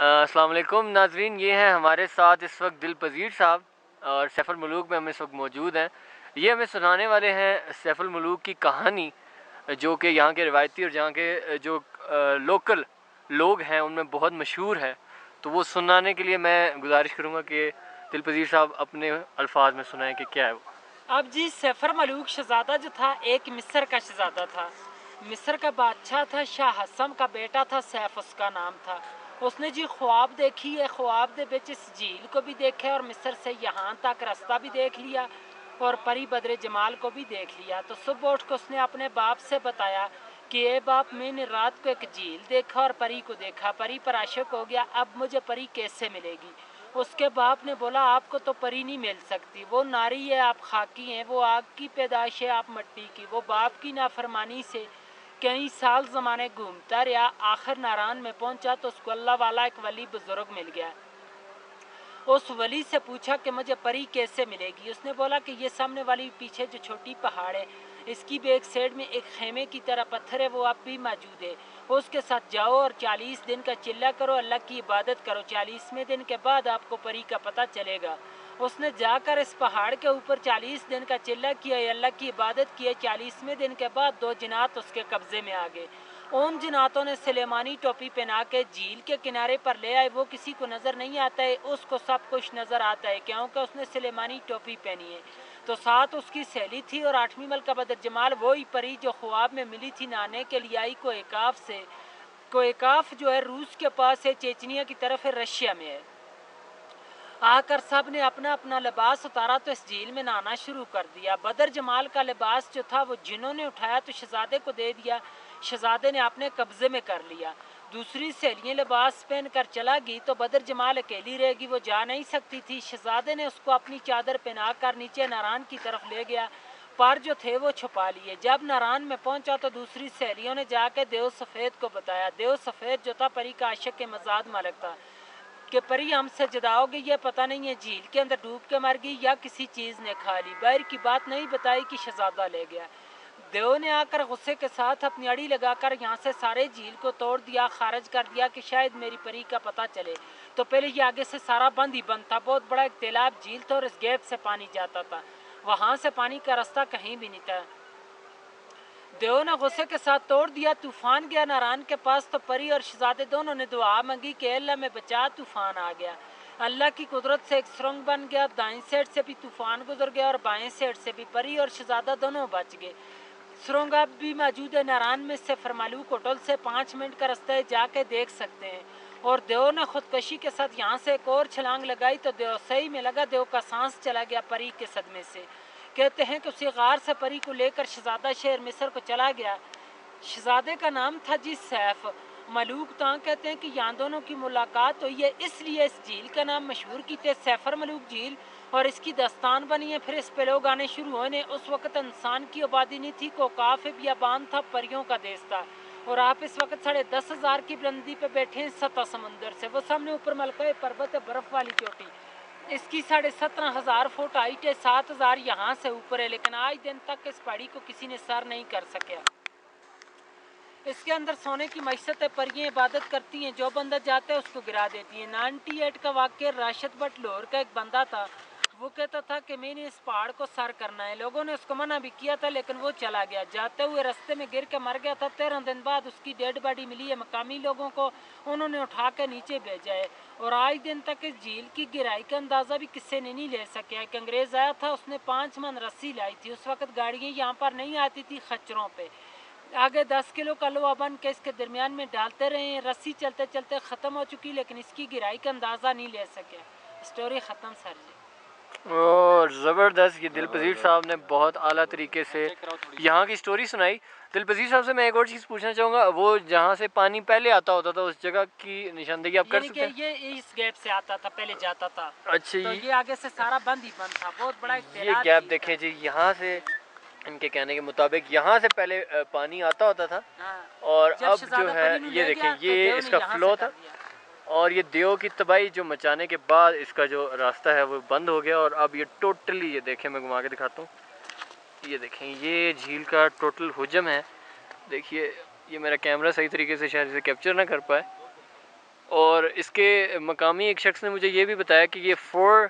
अस्सलाम वालेकुम नाजरीन, ये हैं हमारे साथ इस वक्त दिल पजीर साहब और सैफुल मुलूक में हम इस वक्त मौजूद हैं। ये हमें सुनाने वाले हैं सैफुल मुलूक की कहानी, जो कि यहाँ के रिवायती और यहाँ के जो लोकल लोग हैं उनमें बहुत मशहूर है। तो वो सुनाने के लिए मैं गुजारिश करूँगा कि दिल पजीर साहब अपने अल्फाज में सुनाएं कि क्या है वो। अब जी सैफर मलूक शहजादा जो था एक मिस्र का शहजादा था। मिस्र का बादशाह था, शाह हसम का बेटा था, सैफ उसका नाम था। उसने जी ख्वाब देखी है, ख्वाब दे बिच इस झील को भी देखा और मिस्र से यहाँ तक रास्ता भी देख लिया और परी बदरे जमाल को भी देख लिया। तो सुबह उठ कर उसने अपने बाप से बताया कि ए बाप, मैंने रात को एक झील देखा और परी को देखा, परी पर आशिक हो गया, अब मुझे परी कैसे मिलेगी। उसके बाप ने बोला आपको तो परी नहीं मिल सकती, वो नारी है, आप खाकी हैं, वो आग की पैदाइश है, आप मिट्टी की। वो बाप की नाफरमानी से कई साल ज़माने घूमता रहा, आखिर नारायण में पहुंचा तो उसको अल्लाह वाला एक वली बुजुर्ग मिल गया। उस वली से पूछा कि मुझे परी कैसे मिलेगी। उसने बोला कि ये सामने वाली पीछे जो छोटी पहाड़ है, इसकी भी एक साइड में एक खेमे की तरह पत्थर है, वो अब भी मौजूद है। उसके साथ जाओ और 40 दिन का चिल्ला करो, अल्लाह की इबादत करो, 40वें दिन के बाद आपको परी का पता चलेगा। उसने जाकर इस पहाड़ के ऊपर 40 दिन का चिल्ला किया, अल्लाह की इबादत की। 40वें दिन के बाद 2 जिनात उसके कब्ज़े में आ गए। उन जिनातों ने सुलेमानी टोपी पहना के झील के किनारे पर ले आए। वो किसी को नज़र नहीं आता है, उसको सब कुछ नज़र आता है क्योंकि उसने सुलेमानी टोपी पहनी है। तो साथ उसकी सहेली थी और 8वीं मलका बदर जमाल, वही परी जो ख्वाब में मिली थी, नहाने के लिए आई कोएकाफ से। कोएकाफ जो है रूस के पास है, चेचनिया की तरफ है, रशिया में है। आकर सब ने अपना अपना लिबास उतारा तो इस झील में नहाना शुरू कर दिया। बदर जमाल का लिबास जो था वो जिन्होंने उठाया तो शहजादे को दे दिया, शहजादे ने अपने कब्जे में कर लिया। दूसरी सहेलियाँ लिबास पहन कर चला गई तो बदर जमाल अकेली रहेगी, वो जा नहीं सकती थी। शहजादे ने उसको अपनी चादर पहना कर नीचे नारायण की तरफ ले गया, पर जो थे वो छुपा लिए। जब नारायण में पहुंचा तो दूसरी सहेलियों ने जाकर देव सफ़ेद को बताया। देव सफ़ेद जो था परी का आशिक के मजाद मालिक था कि परी हमसे जुदा हो गई, ये पता नहीं है झील के अंदर डूब के मर गई या किसी चीज़ ने खा ली। बाहर की बात नहीं बताई कि शहजादा ले गया। देव ने आकर गुस्से के साथ अपनी अड़ी लगाकर यहाँ से सारे झील को तोड़ दिया, खारिज कर दिया कि शायद मेरी परी का पता चले। तो पहले ये आगे से सारा बंद ही बंद था, बहुत बड़ा एक तालाब झील था और इस गैप से पानी जाता था, वहाँ से पानी का रास्ता कहीं भी नहीं था। देव ने गुस्से के साथ तोड़ दिया। तूफान गया नारायण के पास तो परी और शहजादे दोनों ने दुआ मांगी कि अल्लाह में बचा। तूफान आ गया, अल्लाह की कुदरत से एक सुरंग बन गया, दाएं साइड से भी तूफान गुजर गया और बाएं साइड से भी। परी और शहजादा दोनों बच गए। सुरंग अब भी मौजूद है नारायण में से फरमालू होटल से 5 मिनट का रास्ता है, जाके देख सकते हैं। और देव ने खुदकशी के साथ यहाँ से एक और छलांग लगाई तो देव सही में लगा, देव का सांस चला गया परी के सदमे से। कहते हैं कि उसी गार से परी को लेकर शहजादा शहर मिस्र को चला गया। शहजादे का नाम था जी सैफ मलूक। तो कहते हैं कि यहाँ दोनों की मुलाकात हुई है, इसलिए इस झील का नाम मशहूर की थे सैफर मलूक झील, और इसकी दास्तान बनी है। फिर इस पे लोग आने शुरू हुए। उस वक्त इंसान की आबादी नहीं थी, कोकाफ बियाबान था, परियों का देश था। और आप इस वक्त 10,500 की बुलंदी पे बैठे हैं सतह समुंदर से। वो सामने ऊपर मलका पर्वत है, बर्फ वाली चोटी, इसकी 17,500 फुट हाइट है, 7,000 यहाँ से ऊपर है, लेकिन आज दिन तक इस पहाड़ी को किसी ने सर नहीं कर सका। इसके अंदर सोने की मैशत है, परियां इबादत करती हैं, जो बंदा जाता है उसको गिरा देती हैं। 98 का वाक्य राशिद भट्ट लाहौर का एक बंदा था, वो कहता था कि मैंने इस पहाड़ को सर करना है। लोगों ने उसको मना भी किया था लेकिन वो चला गया। जाते हुए रास्ते में गिर के मर गया था। 13 दिन बाद उसकी डेड बॉडी मिली है मकामी लोगों को, उन्होंने उठा के नीचे भेजा है। और आज दिन तक इस झील की गहराई का अंदाज़ा भी किसी ने नहीं ले सका। एक अंग्रेज़ आया था, उसने 5 मन रस्सी लाई थी। उस वक्त गाड़ियाँ यहाँ पर नहीं आती थी, खच्चरों पर आगे 10 किलो का लोहा बन के इसके दरमियान में डालते रहे। रस्सी चलते चलते ख़त्म हो चुकी, लेकिन इसकी गहराई का अंदाज़ा नहीं ले सके। स्टोरी ख़त्म सर जी। और ज़बरदस्त, ये दिल पजीर साहब ने बहुत आला तरीके से यहाँ की स्टोरी सुनाई। दिल पजीर साहब से मैं एक और चीज़ पूछना चाहूँगा, वो जहाँ से पानी पहले आता होता था उस जगह की निशानदेही आप कर सकते हैं? ये इस गैप से आता था, पहले जाता था। अच्छा, तो ये आगे से सारा बंद ही बंद था, बहुत बड़ा ये गैप देखें जी, यहाँ से इनके कहने के मुताबिक यहाँ से पहले पानी आता होता था। और अब जो है ये देखें, ये इसका फ्लो था और ये देव की तबाही जो मचाने के बाद इसका जो रास्ता है वो बंद हो गया। और अब ये टोटली, ये देखें, मैं घुमा के दिखाता हूँ, ये देखें, ये झील का टोटल हुजम है। देखिए, ये मेरा कैमरा सही तरीके से शायद इसे कैप्चर ना कर पाए। اور اس کے مقامی ایک شخص نے مجھے یہ بھی بتایا کہ یہ 4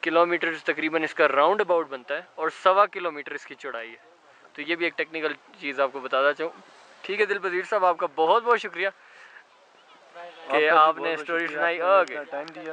کلومیٹر تقریباً اس کا راؤنڈ اباؤٹ بنتا ہے اور 1.25 کلومیٹر اس کی چوڑائی ہے. تو یہ بھی ایک ٹیکنیکل چیز آپ کو بتانا چاہوں. ٹھیک ہے دل پذیر صاحب، آپ کا بہت بہت شکریہ کہ آپ نے اسٹوری سنائی. اوکے. ٹائم دیا.